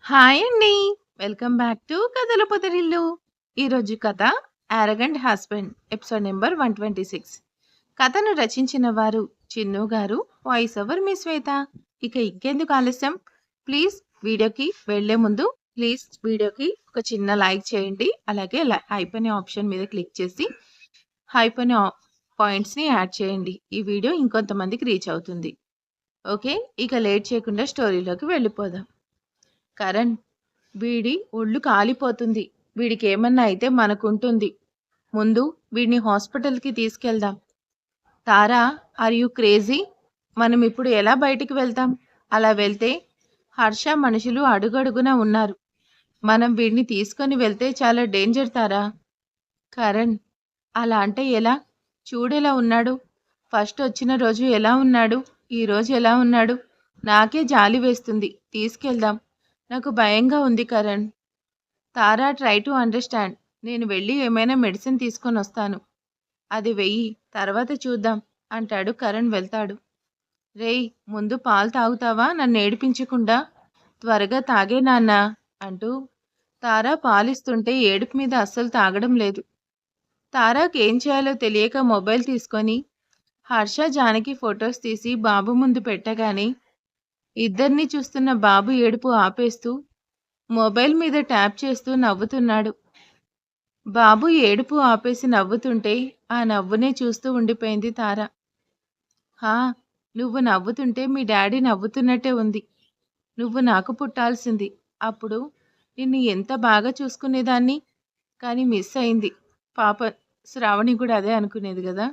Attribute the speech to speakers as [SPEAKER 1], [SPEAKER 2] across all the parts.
[SPEAKER 1] Hi అండి. Welcome back to కథల పొదరిల్లు. ఈరోజు కథ 'యారగంట్ హస్బెండ్' ఎపిసోడ్ నెంబర్ 126. కథను రచించిన వారు చిన్ను గారు, వాయిస్ ఓవర్ మీ శ్వేత. ఇక ఇంకెందుకు ఆలస్యం, ప్లీజ్ వీడియోకి వెళ్లే ముందు వీడియోకి ఒక చిన్న లైక్ చేయండి. అలాగే హైప్ అనే ఆప్షన్ మీద క్లిక్ చేసి హైప్ అనే పాయింట్స్ని యాడ్ చేయండి. ఈ వీడియో ఇంకొంతమందికి రీచ్ అవుతుంది. ఓకే, ఇక లేట్ చేయకుండా స్టోరీలోకి వెళ్ళిపోదాం. కరణ్, వీడి ఒళ్ళు కాలిపోతుంది. వీడికి ఏమన్నా అయితే మనకుంటుంది. ముందు వీడిని హాస్పిటల్కి తీసుకెళ్దాం. తారా, ఆర్ యూ క్రేజీ? మనం ఇప్పుడు ఎలా బయటికి వెళ్తాం? అలా వెళ్తే హర్ష మనుషులు అడుగడుగున ఉన్నారు. మనం వీడిని తీసుకొని వెళ్తే చాలా డేంజర్ తారా. కరణ్, అలా అంటే ఎలా? చూడెలా ఉన్నాడు. ఫస్ట్ వచ్చిన రోజు ఎలా ఉన్నాడు, ఈరోజు ఎలా ఉన్నాడు? నాకే జాలి వేస్తుంది. తీసుకెళ్దాం. నాకు భయంగా ఉంది కరణ్. తారా, ట్రై టు అండర్స్టాండ్. నేను వెళ్ళి ఏమైనా మెడిసిన్ తీసుకొని వస్తాను. అది వెయ్యి, తర్వాత చూద్దాం అంటాడు. కరణ్ వెళ్తాడు. రేయ్, ముందు పాలు తాగుతావా? నన్ను ఏడిపించకుండా. త్వరగా తాగే నాన్నా అంటూ తారా పాలిస్తుంటే ఏడుపు మీద అస్సలు తాగడం లేదు. తారాకి ఏం చేయాలో తెలియక మొబైల్ తీసుకొని హర్ష, జానకి ఫొటోస్ తీసి బాబు ముందు పెట్టగానే ఇద్దరిని చూస్తున్న బాబు ఏడుపు ఆపేస్తూ మొబైల్ మీద ట్యాప్ చేస్తూ నవ్వుతున్నాడు. బాబు ఏడుపు ఆపేసి నవ్వుతుంటే ఆ నవ్వునే చూస్తూ ఉండిపోయింది తార. హా, నువ్వు నవ్వుతుంటే మీ డాడీ నవ్వుతున్నట్టే ఉంది. నువ్వు నాకు పుట్టాల్సింది. అప్పుడు నిన్ను ఎంత బాగా చూసుకునేదాన్ని. కానీ మిస్ అయింది. పాప శ్రావణి కూడా అదే అనుకునేది కదా.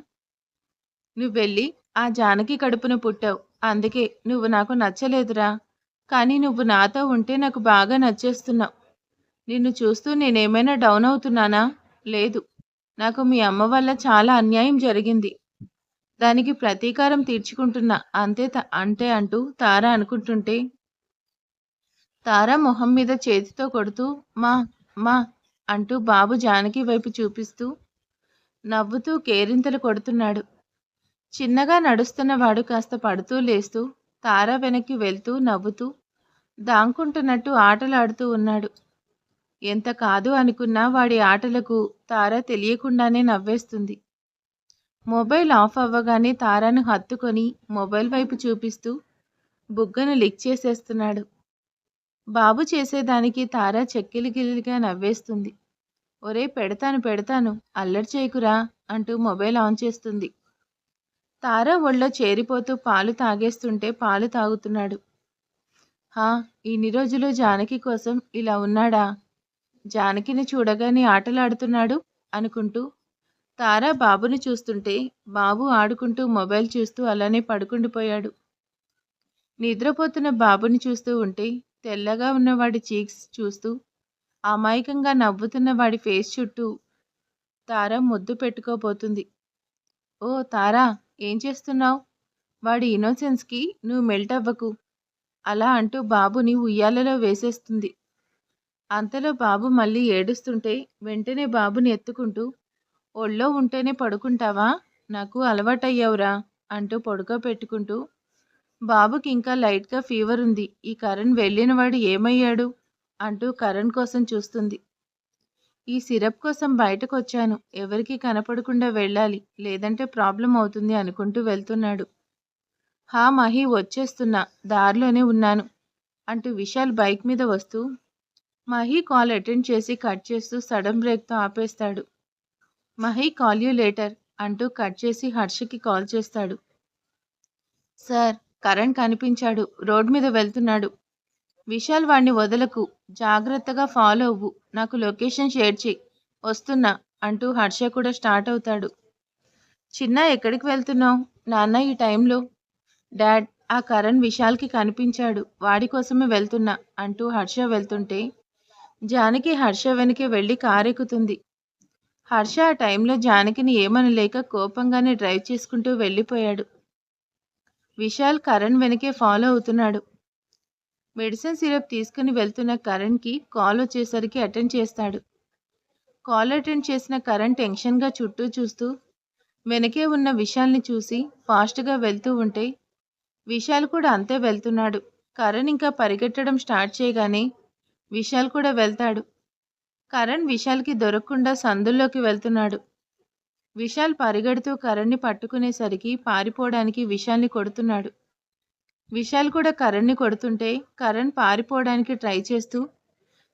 [SPEAKER 1] నువ్వెళ్ళి ఆ జానకి కడుపున పుట్టావు. అందుకే నువ్వు నాకు నచ్చలేదురా. కానీ నువ్వు నాతో ఉంటే నాకు బాగా నచ్చేస్తున్నావు. నిన్ను చూస్తూ నేనేమైనా డౌన్ అవుతున్నానా? లేదు. నాకు మీ అమ్మ వల్ల చాలా అన్యాయం జరిగింది. దానికి ప్రతీకారం తీర్చుకుంటున్నా అంతే అంటూ తార అనుకుంటుంటే తార మొహం మీద చేతితో కొడుతూ మా మా అంటూ బాబు జానకి వైపు చూపిస్తూ నవ్వుతూ కేరింతలు కొడుతున్నాడు. చిన్నగా నడుస్తున్నవాడు కాస్త పడుతూ లేస్తూ తార వెనక్కి వెళ్తూ నవ్వుతూ దాంకుంటున్నట్టు ఆటలాడుతూ ఉన్నాడు. ఎంత కాదు అనుకున్నా వాడి ఆటలకు తార తెలియకుండానే నవ్వేస్తుంది. మొబైల్ ఆఫ్ అవ్వగానే తారను హత్తుకొని మొబైల్ వైపు చూపిస్తూ బుగ్గను లిక్ చేసేస్తున్నాడు. బాబు చేసేదానికి తార చెక్కిలిగిలిగా నవ్వేస్తుంది. ఒరే, పెడతాను అల్లరి చేయకురా అంటూ మొబైల్ ఆన్ చేస్తుంది. తార ఒళ్ళో చేరిపోతూ పాలు తాగేస్తుంటే పాలు తాగుతున్నాడు. హా, ఇన్ని రోజులు జానకి కోసం ఇలా ఉన్నాడా? జానకిని చూడగానే ఆటలాడుతున్నాడు అనుకుంటూ తార బాబుని చూస్తుంటే బాబు ఆడుకుంటూ మొబైల్ చూస్తూ అలానే పడుకుండిపోయాడు. నిద్రపోతున్న బాబుని చూస్తూ ఉంటే తెల్లగా ఉన్నవాడి చీక్స్ చూస్తూ అమాయకంగా నవ్వుతున్న వాడి ఫేస్ చుట్టూ తార ముద్దు పెట్టుకోబోతుంది. ఓ తారా, ఏం చేస్తున్నావు? వాడి ఇన్నోసెన్స్కి నువ్వు మెల్ట్ అవ్వకు అలా అంటూ బాబుని ఉయ్యాలలో వేసేస్తుంది. అంతలో బాబు మళ్ళీ ఏడుస్తుంటే వెంటనే బాబుని ఎత్తుకుంటూ ఒళ్ళో ఉంటేనే పడుకుంటావా? నాకు అలవాటయ్యావురా అంటూ పడుకోబెట్టుకుంటూ బాబుకి ఇంకా లైట్గా ఫీవర్ ఉంది. ఈ కరణ్ వెళ్ళినవాడు ఏమయ్యాడు అంటూ కరణ్ కోసం చూస్తుంది. ఈ సిరప్ కోసం బయటకు వచ్చాను. ఎవరికీ కనపడకుండా వెళ్ళాలి, లేదంటే ప్రాబ్లం అవుతుంది అనుకుంటూ వెళ్తున్నాడు. హా మహి, వచ్చేస్తున్నా, దారిలోనే ఉన్నాను అంటూ విశాల్ బైక్ మీద వస్తూ మహి కాల్ అటెండ్ చేసి కట్ చేస్తూ సడన్ బ్రేక్తో ఆపేస్తాడు. మహి, కాల్ యూ లేటర్ అంటూ కట్ చేసి హర్షకి కాల్ చేస్తాడు. సార్, కరణ్ కనిపించాడు, రోడ్ మీద వెళ్తున్నాడు. విశాల్, వాణ్ణి వదలకు, జాగ్రత్తగా ఫాలో అవ్వు, నాకు లొకేషన్ షేర్ చెయ్యి, వస్తున్నా అంటూ హర్ష కూడా స్టార్ట్ అవుతాడు. చిన్న, ఎక్కడికి వెళ్తున్నావు? నాన్న ఈ టైంలో? డాడ్, ఆ కరణ్ విశాల్కి కనిపించాడు, వాడి కోసమే వెళ్తున్నా అంటూ హర్ష వెళ్తుంటే జానకి హర్ష వెనకే వెళ్ళి కారెక్కుతుంది. హర్ష ఆ టైంలో జానకిని ఏమనలేక కోపంగానే డ్రైవ్ చేసుకుంటూ వెళ్ళిపోయాడు. విశాల్ కరణ్ వెనకే ఫాలో అవుతున్నాడు. మెడిసిన్ సిరప్ తీసుకుని వెళ్తున్న కరణ్కి కాల్ వచ్చేసరికి అటెండ్ చేస్తాడు. కాల్ అటెండ్ చేసిన కరణ్ టెన్షన్గా చుట్టూ చూస్తూ వెనకే ఉన్న విశాల్ని చూసి ఫాస్ట్గా వెళ్తూ ఉంటే విశాల్ కూడా అంతే వెళ్తున్నాడు. కరణ్ ఇంకా పరిగెట్టడం స్టార్ట్ చేయగానే విశాల్ కూడా వెళ్తాడు. కరణ్ విశాల్కి దొరకకుండా సందుల్లోకి వెళ్తున్నాడు. విశాల్ పరిగెడుతూ కరణ్ని పట్టుకునేసరికి పారిపోవడానికి విశాల్ని కొడుతున్నాడు. విశాల్ కూడా కరణ్ని కొడుతుంటే కరణ్ పారిపోవడానికి ట్రై చేస్తూ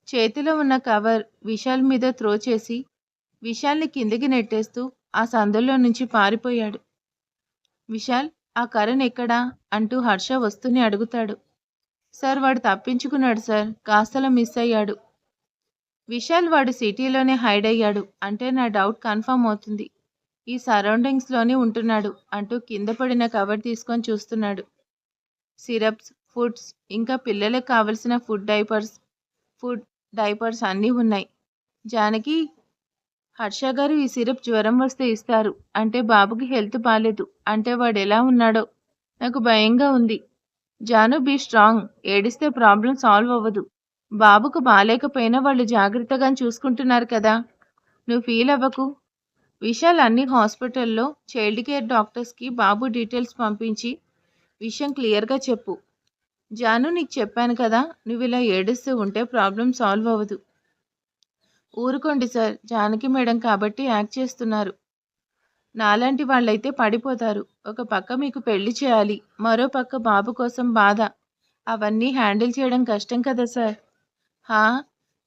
[SPEAKER 1] చేతిలో ఉన్న కవర్ విశాల్ మీద త్రో చేసి విశాల్ని కిందికి నెట్టేస్తూ ఆ సందుల్లో నుంచి పారిపోయాడు. విశాల్, ఆ కరణ్ ఎక్కడా అంటూ హర్ష వస్తూనే అడుగుతాడు. సార్, వాడు తప్పించుకున్నాడు సార్, కాస్తలో మిస్ అయ్యాడు. విశాల్, వాడు సిటీలోనే హైడ్ అయ్యాడు అంటే నా డౌట్ కన్ఫర్మ్ అవుతుంది. ఈ సరౌండింగ్స్లోనే ఉంటున్నాడు అంటూ కింద పడిన కవర్ తీసుకొని చూస్తున్నాడు. సిరప్స్, ఫుడ్స్, ఇంకా పిల్లలకు కావలసిన ఫుడ్ డైపర్స్ అన్నీ ఉన్నాయి. జానకి, హర్ష గారు ఈ సిరప్ జ్వరం వస్తే ఇస్తారు అంటే బాబుకి హెల్త్ బాలేదు అంటే వాడు ఎలా ఉన్నాడో నాకు భయంగా ఉంది. Janu, be strong. ఏడిస్తే ప్రాబ్లం సాల్వ్ అవ్వదు. బాబుకు బాలేకపోయినా వాళ్ళు జాగ్రత్తగా చూసుకుంటున్నారు కదా, నువ్వు ఫీల్ అవ్వకు. విశాల్ అన్ని హాస్పిటల్లో చైల్డ్ కేర్ డాక్టర్స్కి బాబు డీటెయిల్స్ పంపించి విషయం క్లియర్గా చెప్పు. జాను, నీకు చెప్పాను కదా, నువ్వు ఇలా ఏడుస్తూ ఉంటే ప్రాబ్లం సాల్వ్ అవ్వదు. ఊరుకోండి సార్, జానకి మేడం కాబట్టి యాక్ట్ చేస్తున్నారు. నాలాంటి వాళ్ళైతే పడిపోతారు. ఒక పక్క మీకు పెళ్లి చేయాలి, మరో పక్క బాబు కోసం బాధ. అవన్నీ హ్యాండిల్ చేయడం కష్టం కదా సార్. హా,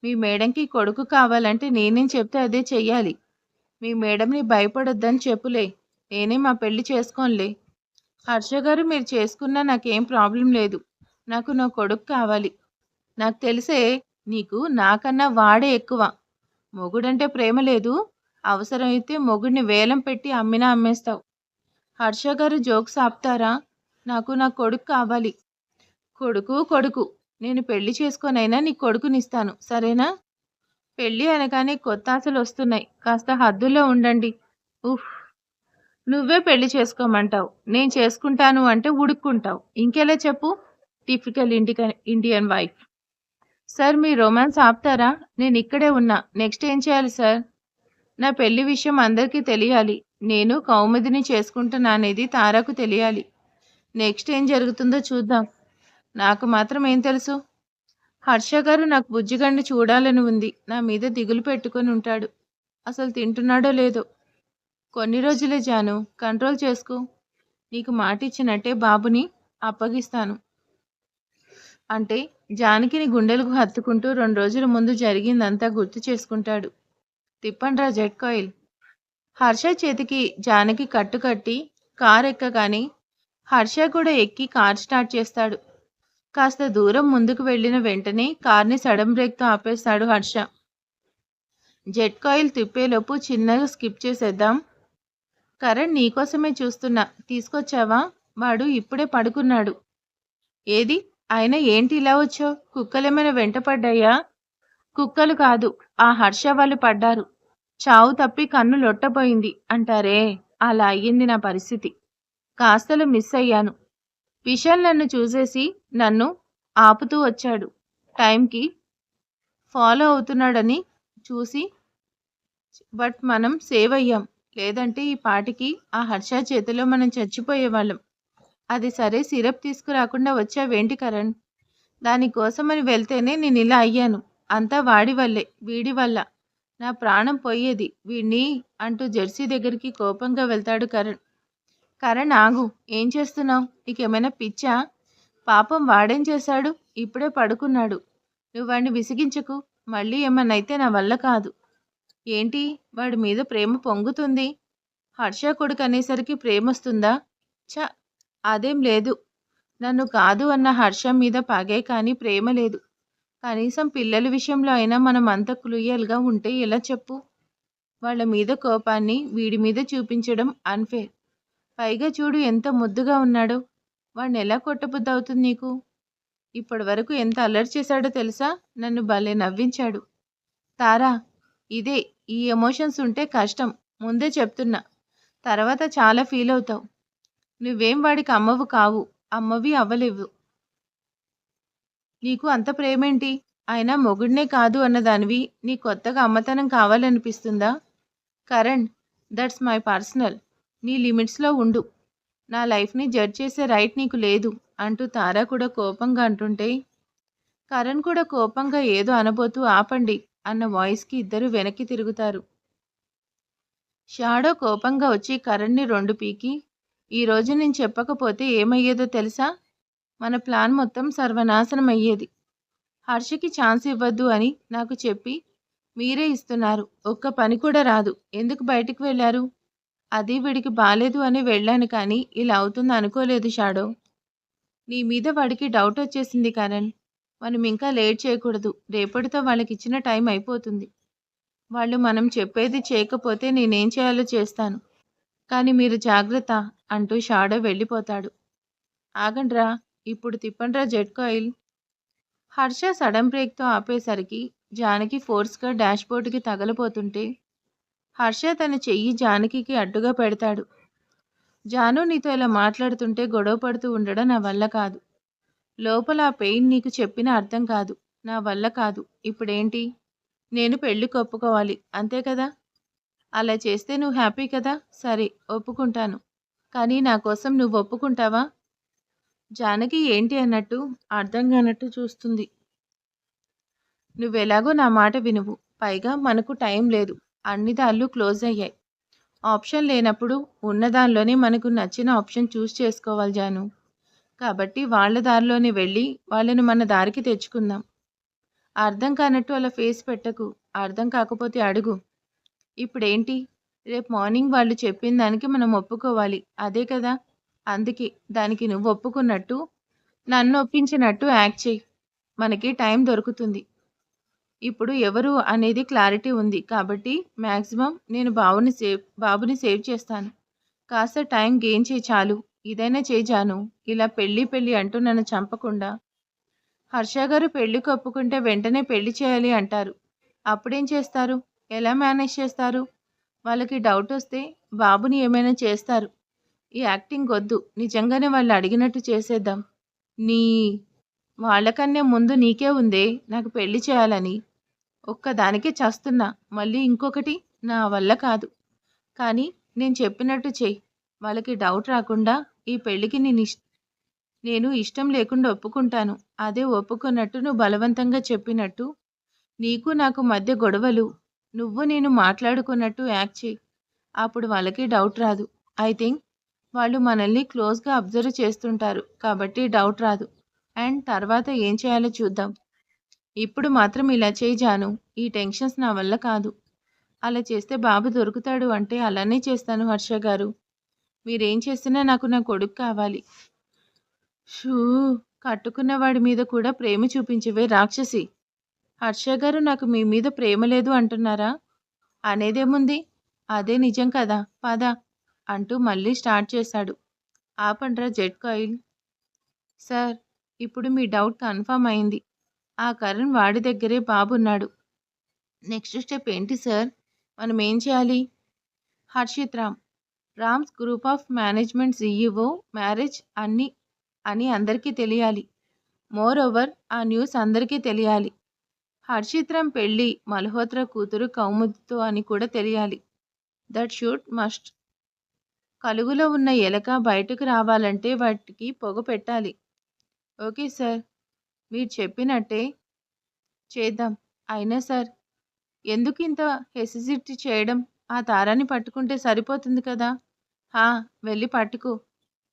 [SPEAKER 1] మీ మేడంకి కొడుకు కావాలంటే నేనేం చెప్తే అదే చెయ్యాలి. మీ మేడంని భయపడొద్దని చెప్పులే, నేనే మా పెళ్లి చేసుకోనులే. హర్ష గారు, మీరు చేసుకున్నా నాకేం ప్రాబ్లం లేదు. నాకు నా కొడుకు కావాలి. నాకు తెలిసే, నీకు నాకన్నా వాడే ఎక్కువ. మొగుడంటే ప్రేమ లేదు, అవసరమైతే మొగుడిని వేలం పెట్టి అమ్మినా అమ్మేస్తావు. హర్ష గారు, జోక్స్ ఆపుతారా? నాకు నా కొడుకు కావాలి. కొడుకు, నేను పెళ్లి చేసుకోనైనా నీ కొడుకునిస్తాను, సరేనా? పెళ్ళి అనగానే కొత్త ఆశలు వస్తున్నాయి, కాస్త హద్దుల్లో ఉండండి. ఉఫ్, నువ్వే పెళ్లి చేసుకోమంటావు, నేను చేసుకుంటాను అంటే ఉడుక్కుంటావు. ఇంకెలా చెప్పు? Typical Indian wife. సార్, మీ రొమాన్స్ ఆపుతారా? నేను ఇక్కడే ఉన్నా. నెక్స్ట్ ఏం చేయాలి సార్? నా పెళ్లి విషయం అందరికీ తెలియాలి. నేను కౌముదిని చేసుకుంటున్నా అనేది తారాకు తెలియాలి. నెక్స్ట్ ఏం జరుగుతుందో చూద్దాం. నాకు మాత్రం ఏం తెలుసు? హర్ష గారు, నాకు బుజ్జిగాడిని చూడాలని ఉంది. నా మీద దిగులు పెట్టుకొని ఉంటాడు. అసలు తింటున్నాడో లేదో. కొన్ని రోజులే జాను, కంట్రోల్ చేసుకో. నీకు మాట ఇచ్చినట్టే బాబుని అప్పగిస్తాను అంటే జానకిని గుండెలకు హత్తుకుంటూ 2 రోజుల ముందు జరిగిందంతా గుర్తు చేసుకుంటాడు. తిప్పండ్రా జెట్ కాయిల్. హర్ష చేతికి జానకి కట్టుకట్టి కార్ ఎక్కగానే హర్ష కూడా ఎక్కి కార్ స్టార్ట్ చేస్తాడు. కాస్త దూరం ముందుకు వెళ్ళిన వెంటనే కార్ని సడన్ బ్రేక్తో ఆపేస్తాడు హర్ష. జెట్ కాయిల్ తిప్పేలోపు చిన్నగా స్కిప్ చేసేద్దాం. కరణ్, నీకోసమే చూస్తున్నా, తీసుకొచ్చావా? వాడు ఇప్పుడే పడుకున్నాడు. ఏది? అయినా ఏంటి ఇలా వచ్చావు? కుక్కలేమైనా వెంట పడ్డాయా? కుక్కలు కాదు, ఆ హర్ష వాళ్ళు పడ్డారు. చావు తప్పి కన్ను లొట్టపోయింది అంటారే, అలా అయ్యింది నా పరిస్థితి. కాస్తలో మిస్ అయ్యాను. విశాల్ నన్ను చూసేసి నన్ను ఆపుతూ వచ్చాడు. టైంకి ఫాలో అవుతున్నాడని చూసి, బట్ మనం సేవ్ అయ్యాం. లేదంటే ఈ పాటికి ఆ హర్ష చేతిలో మనం చచ్చిపోయేవాళ్ళం. అది సరే, సిరప్ తీసుకురాకుండా వచ్చావేంటి కరణ్? దానికోసమని వెళ్తేనే నేను ఇలా అయ్యాను. అంతా వీడి వల్ల నా ప్రాణం పోయేది. వీడిని అంటూ జెర్సీ దగ్గరికి కోపంగా వెళ్తాడు కరణ్. కరణ్, ఆగు, ఏం చేస్తున్నావు? నీకేమైనా పిచ్చా? పాపం, వాడేం చేశాడు? ఇప్పుడే పడుకున్నాడు. నువ్వు వాడిని విసిగించకు. మళ్ళీ ఏమన్నా అయితే నా వల్ల కాదు. ఏంటి, వాడి మీద ప్రేమ పొంగుతుంది? హర్ష కొడుకు అనేసరికి ప్రేమొస్తుందా? ఛ, అదేం లేదు. నన్ను కాదు అన్న హర్ష మీద పగే కానీ ప్రేమ లేదు. కనీసం పిల్లల విషయంలో అయినా మనం అంత క్రూయల్గా ఉంటే ఎలా చెప్పు? వాళ్ళ మీద కోపాన్ని వీడి మీద చూపించడం అన్ఫేర్. పైగా చూడు ఎంత ముద్దుగా ఉన్నాడో. వాడిని ఎలా కొట్టబుద్ధి అవుతుంది నీకు? ఇప్పటి వరకు ఎంత అల్లరి చేశాడో తెలుసా? నన్ను భలే నవ్వించాడు. తారా, ఇదే, ఈ ఎమోషన్స్ ఉంటే కష్టం, ముందే చెప్తున్నా. తర్వాత చాలా ఫీల్ అవుతావు. నువ్వేం వాడికి అమ్మవు కావు, అమ్మవి అవ్వలేవు. నీకు అంత ప్రేమేంటి? అయినా మొగుడినే కాదు అన్నదానివి నీ కొత్తగా అమ్మతనం కావాలనిపిస్తుందా? Karan, that's my personal. నీ లిమిట్స్లో ఉండు. నా లైఫ్ని జడ్జ్ చేసే రైట్ నీకు లేదు అంటూ తారా కూడా కోపంగా అంటుంటే కరణ్ కూడా కోపంగా ఏదో అనబోతూ ఆపండి అన్న వాయిస్‌కి ఇద్దరూ వెనక్కి తిరుగుతారు. షాడో కోపంగా వచ్చి కరణ్‌ని 2 పీకి, "ఈరోజు నేను చెప్పకపోతే ఏమయ్యేదో తెలుసా? మన ప్లాన్ మొత్తం సర్వనాశనం అయ్యేది. హర్షకి ఛాన్స్ ఇవ్వద్దు అని నాకు చెప్పి మీరే ఇస్తున్నారు. ఒక్క పని కూడా రాదు. ఎందుకు బయటికి వెళ్లారు? అది వీడికి బాలేదు అని వెళ్ళాను కానీ ఇలా అవుతుంది అనుకోలేదు షాడో. నీ మీద వాడికి డౌట్ వచ్చేసింది కరణ్. మనం ఇంకా లేట్ చేయకూడదు. రేపటితో వాళ్ళకిచ్చిన టైం అయిపోతుంది. వాళ్ళు మనం చెప్పేది చేయకపోతే నేనేం చేయాలో చేస్తాను. కానీ మీరు జాగ్రత్త అంటూ షాడో వెళ్ళిపోతాడు. ఆగండ్రా, ఇప్పుడు తిప్పండ్రా జెట్ కాయిల్. హర్ష సడన్ బ్రేక్తో ఆపేసరికి జానకి ఫోర్స్గా డాష్బోర్డుకి తగలబోతుంటే హర్ష తన చెయ్యి జానకికి అడ్డుగా పెడతాడు. జాను నీతో ఇలా మాట్లాడుతుంటే గొడవ పడుతూ ఉండడం నా వల్ల కాదు. లోపల ఆ పెయిన్ నీకు చెప్పినా అర్థం కాదు. నా వల్ల కాదు. ఇప్పుడేంటి? నేను పెళ్లికి ఒప్పుకోవాలి అంతే కదా? అలా చేస్తే నువ్వు హ్యాపీ కదా? సరే ఒప్పుకుంటాను. కానీ నా కోసం నువ్వు ఒప్పుకుంటావా? జానకి ఏంటి అన్నట్టు అర్థం కానట్టు చూస్తుంది. నువ్వెలాగో నా మాట వినువు. పైగా మనకు టైం లేదు. అన్ని దారులు క్లోజ్ అయ్యాయి. ఆప్షన్ లేనప్పుడు ఉన్నదానిలోనే మనకు నచ్చిన ఆప్షన్ చూస్ చేసుకోవాలి జాను. కాబట్టి వాళ్ళ దారిలోనే వెళ్ళి వాళ్ళని మన దారికి తెచ్చుకుందాం. అర్థం కానట్టు అలా ఫేస్ పెట్టకు. అర్థం కాకపోతే అడుగు. ఇప్పుడేంటి? రేపు మార్నింగ్ వాళ్ళు చెప్పిన దానికి మనం ఒప్పుకోవాలి. అదే కదా? అందుకే దానికి నువ్వు ఒప్పుకున్నట్టు నన్ను ఒప్పించినట్టు యాక్ట్ చెయ్యి. మనకి టైం దొరుకుతుంది. ఇప్పుడు ఎవరు అనేది క్లారిటీ ఉంది కాబట్టి మ్యాక్సిమం నేను బాబుని సేవ్ చేస్తాను. కాస్త టైం గెయిన్ చేయి చాలు. ఇదైనా చేయి జాను. ఇలా పెళ్ళి అంటూ నన్ను చంపకుండా. హర్ష గారు పెళ్లికి ఒప్పుకుంటే వెంటనే పెళ్లి చేయాలి అంటారు. అప్పుడేం చేస్తారు? ఎలా మేనేజ్ చేస్తారు? వాళ్ళకి డౌట్ వస్తే బాబుని ఏమైనా చేస్తారు. ఈ యాక్టింగ్ వద్దు. నిజంగానే వాళ్ళు అడిగినట్టు చేసేద్దాం. నీ వాళ్ళకన్నా ముందు నీకే ఉందే నాకు పెళ్లి చేయాలని. ఒక్కదానికే చస్తున్నా. మళ్ళీ ఇంకొకటి? నా వల్ల కాదు. కానీ నేను చెప్పినట్టు చెయ్యి. వాళ్ళకి డౌట్ రాకుండా ఈ పెళ్ళికి నేను ఇష్టం లేకుండా ఒప్పుకుంటాను. అదే ఒప్పుకున్నట్టు నువ్వు బలవంతంగా చెప్పినట్టు నీకు నాకు మధ్య గొడవలు నువ్వు నేను మాట్లాడుకున్నట్టు యాక్ట్ చెయ్యి. అప్పుడు వాళ్ళకి డౌట్ రాదు. ఐ థింక్ వాళ్ళు మనల్ని క్లోజ్గా అబ్జర్వ్ చేస్తుంటారు కాబట్టి డౌట్ రాదు. అండ్ తర్వాత ఏం చేయాలో చూద్దాం. ఇప్పుడు మాత్రం ఇలా చేయి జాను. ఈ టెన్షన్స్ నా వల్ల కాదు. అలా చేస్తే బాబు దొరుకుతాడు అంటే అలానే చేస్తాను హర్ష గారు. మీరేం చేసినా నాకు నా కొడుకు కావాలి. షూ! కట్టుకున్న వాడి మీద కూడా ప్రేమ చూపించవే రాక్షసి. హర్ష గారు నాకు మీ మీద ప్రేమ లేదు అంటున్నారా? అనేదేముంది? అదే నిజం కదా! పద అంటూ మళ్ళీ స్టార్ట్ చేశాడు. ఆపండ్రా జెట్ కాయిల్. సార్, ఇప్పుడు మీ డౌట్ కన్ఫర్మ్ అయింది. ఆ కరణ్ వాడి దగ్గరే బాబున్నాడు. నెక్స్ట్ స్టెప్ ఏంటి సార్? మనం ఏం చేయాలి? Harshit Ram, Rams group of management CEO marriage అని అందరికీ తెలియాలి. మోర్ ఓవర్ ఆ న్యూస్ అందరికీ తెలియాలి. హర్షిత్ రామ్ పెళ్ళి మల్హోత్రా కూతురు కౌముదితో అని కూడా తెలియాలి. That shoot must. కలుగులో ఉన్న ఎలక బయటకు రావాలంటే వాటికి పొగ పెట్టాలి. ఓకే సార్, మీరు చెప్పినట్టే చేద్దాం. అయినా సార్, ఎందుకు ఇంత హెసిసిటీ చేయడం? ఆ దారాన్ని పట్టుకుంటే సరిపోతుంది కదా. హా, వెళ్ళి పట్టుకో.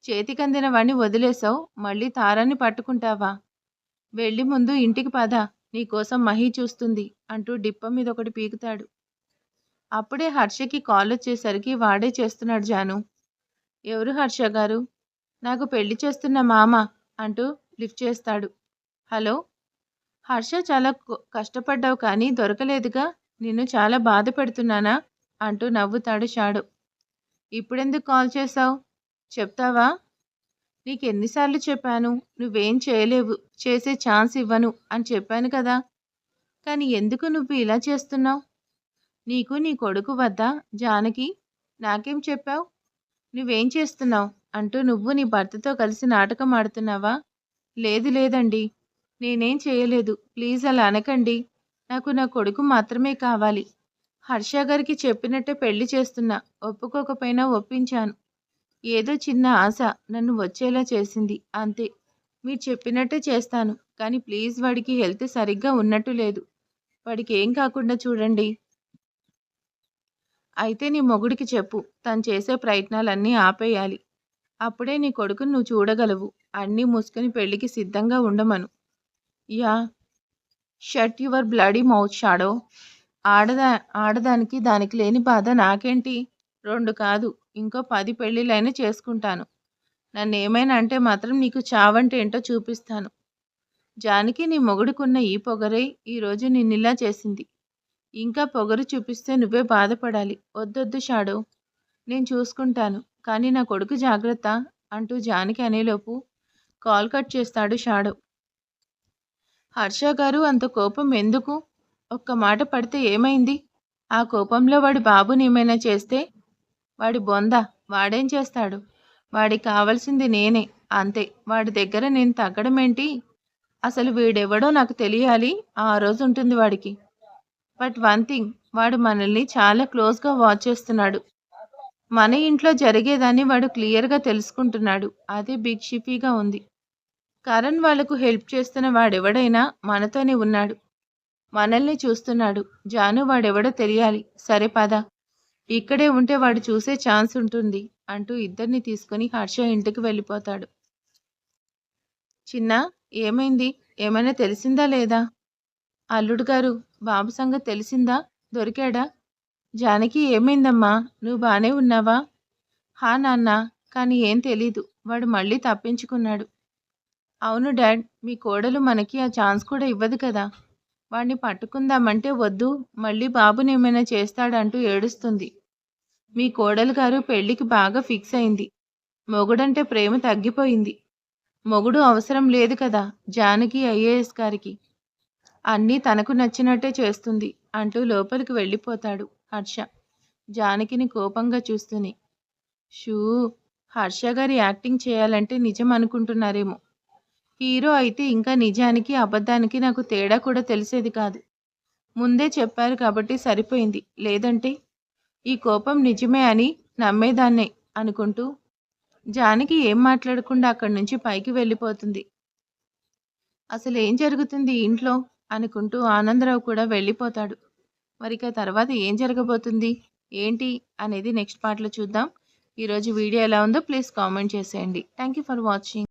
[SPEAKER 1] చేతికందిన వాణ్ణి వదిలేసావు, మళ్ళీ దారాన్ని పట్టుకుంటావా? వెళ్ళి ముందు ఇంటికి పద. నీకోసం మహి చూస్తుంది అంటూ డిప్ప మీద ఒకటి పీకుతాడు. అప్పుడే హర్షకి కాల్ వచ్చేసరికి వాడే చేస్తున్నాడు జాను. ఎవరు హర్ష గారు? నాకు పెళ్లి చేస్తున్న మామ అంటూ లిఫ్ట్ చేస్తాడు. హలో హర్ష, చాలా కష్టపడ్డావు కానీ దొరకలేదుగా. నిన్ను చాలా బాధ పెడుతున్నానా అంటూ నవ్వుతాడు షాడో. ఇప్పుడెందుకు కాల్ చేశావు? చెప్తావా? నీకెన్నిసార్లు చెప్పాను నువ్వేం చేయలేవు, చేసే ఛాన్స్ ఇవ్వను అని చెప్పాను కదా. కానీ ఎందుకు నువ్వు ఇలా చేస్తున్నావు? నీకు నీ కొడుకు వద్ద జానకి. నాకేం చెప్పావు? నువ్వేం చేస్తున్నావు అంటూ నువ్వు నీ భర్తతో కలిసి నాటకం ఆడుతున్నావా? లేదండి, నేనేం చేయలేదు. ప్లీజ్ అలా అనకండి. నాకు నా కొడుకు మాత్రమే కావాలి. హర్ష గారికి చెప్పినట్టే పెళ్లి చేస్తున్నా. ఒప్పుకోకపోయినా ఒప్పించాను. ఏదో చిన్న ఆశ నన్ను వచ్చేలా చేసింది అంతే. మీరు చెప్పినట్టే చేస్తాను. కానీ ప్లీజ్ వాడికి హెల్త్ సరిగ్గా ఉన్నట్టు లేదు. వాడికి ఏం కాకుండా చూడండి. అయితే నీ మొగుడికి చెప్పు, తను చేసే ప్రయత్నాలన్నీ ఆపేయాలి. అప్పుడే నీ కొడుకుని నువ్వు చూడగలవు. అన్నీ మూసుకొని పెళ్లికి సిద్ధంగా ఉండమను. Ya shut your bloody mouth Shadow. ఆడదా ఆడదానికి దానికి లేని బాధ నాకేంటి? 2 కాదు, ఇంకో 10 పెళ్ళిళ్ళైనా చేసుకుంటాను. నన్నేమైనా అంటే మాత్రం నీకు చావంటే ఏంటో చూపిస్తాను. జానకి, నీ మొగుడుకున్న ఈ పొగరే ఈరోజు నిన్నిలా చేసింది. ఇంకా పొగరు చూపిస్తే నువ్వే బాధపడాలి. వద్దొద్దు షాడో, నేను చూసుకుంటాను. కానీ నా కొడుకు జాగ్రత్త అంటూ జానకి అనేలోపు కాల్ కట్ చేస్తాడు షాడో. హర్ష గారు, అంత కోపం ఎందుకు? ఒక్క మాట పడితే ఏమైంది? ఆ కోపంలో వాడి బాబుని ఏమైనా చేస్తే? వాడి బొంద, వాడేం చేస్తాడు? వాడికి కావాల్సింది నేనే, అంతే. వాడి దగ్గర నేను తగ్గడమేంటి? అసలు వీడెవడో నాకు తెలియాలి, ఆ రోజు ఉంటుంది వాడికి. బట్ వన్ థింగ్, వాడు మనల్ని చాలా క్లోజ్గా వాచ్ చేస్తున్నాడు. మన ఇంట్లో జరిగేదాన్ని వాడు క్లియర్గా తెలుసుకుంటున్నాడు. అదే బిగ్ షిఫీగా ఉంది. కరణ్ వాళ్లకు హెల్ప్ చేస్తున్న వాడెవడైనా మనతోనే ఉన్నాడు, మనల్ని చూస్తున్నాడు. జాను, వాడెవడో తెలియాలి. సరే పద, ఇక్కడే ఉంటే వాడు చూసే ఛాన్స్ ఉంటుంది అంటూ ఇద్దరిని తీసుకుని హర్ష ఇంటికి వెళ్ళిపోతాడు. చిన్న, ఏమైంది? ఏమైనా తెలిసిందా లేదా? అల్లుడు గారు, బాబు సంగతి తెలిసిందా? దొరికాడా? జానకి, ఏమైందమ్మా? నువ్వు బానే ఉన్నావా? హా నాన్న, కానీ ఏం తెలీదు. వాడు మళ్ళీ తప్పించుకున్నాడు. అవును డాడ్, మీ కోడలు మనకి ఆ ఛాన్స్ కూడా ఇవ్వదు కదా. వాడిని పట్టుకుందామంటే వద్దు, మళ్ళీ బాబుని ఏమైనా చేస్తాడంటూ ఏడుస్తుంది. మీ కోడలు గారు పెళ్లికి బాగా ఫిక్స్ అయింది. మొగుడంటే ప్రేమ తగ్గిపోయింది. మొగుడు అవసరం లేదు కదా జానకి ఐఏఎస్ గారికి. అన్నీ తనకు నచ్చినట్టే చేస్తుంది అంటూ లోపలికి వెళ్ళిపోతాడు హర్ష, జానకిని కోపంగా చూస్తూనే. షూ, హర్ష గారి యాక్టింగ్ చేయాలంటే నిజం అనుకుంటున్నారేమో. హీరో అయితే ఇంకా నిజానికి అబద్ధానికి నాకు తేడా కూడా తెలిసేది కాదు. ముందే చెప్పారు కాబట్టి సరిపోయింది. లేదంటే ఈ కోపం నిజమే అని నమ్మేదాన్నే అనుకుంటూ జానకి ఏం మాట్లాడకుండా అక్కడి నుంచి పైకి వెళ్ళిపోతుంది. అసలు ఏం జరుగుతుంది ఇంట్లో అనుకుంటూ ఆనందరావు కూడా వెళ్ళిపోతాడు. మరిక తర్వాత ఏం జరగబోతుంది ఏంటి అనేది నెక్స్ట్ పార్ట్లో చూద్దాం. ఈరోజు వీడియో ఎలా ఉందో ప్లీజ్ కామెంట్ చేసేయండి. Thank you for watching.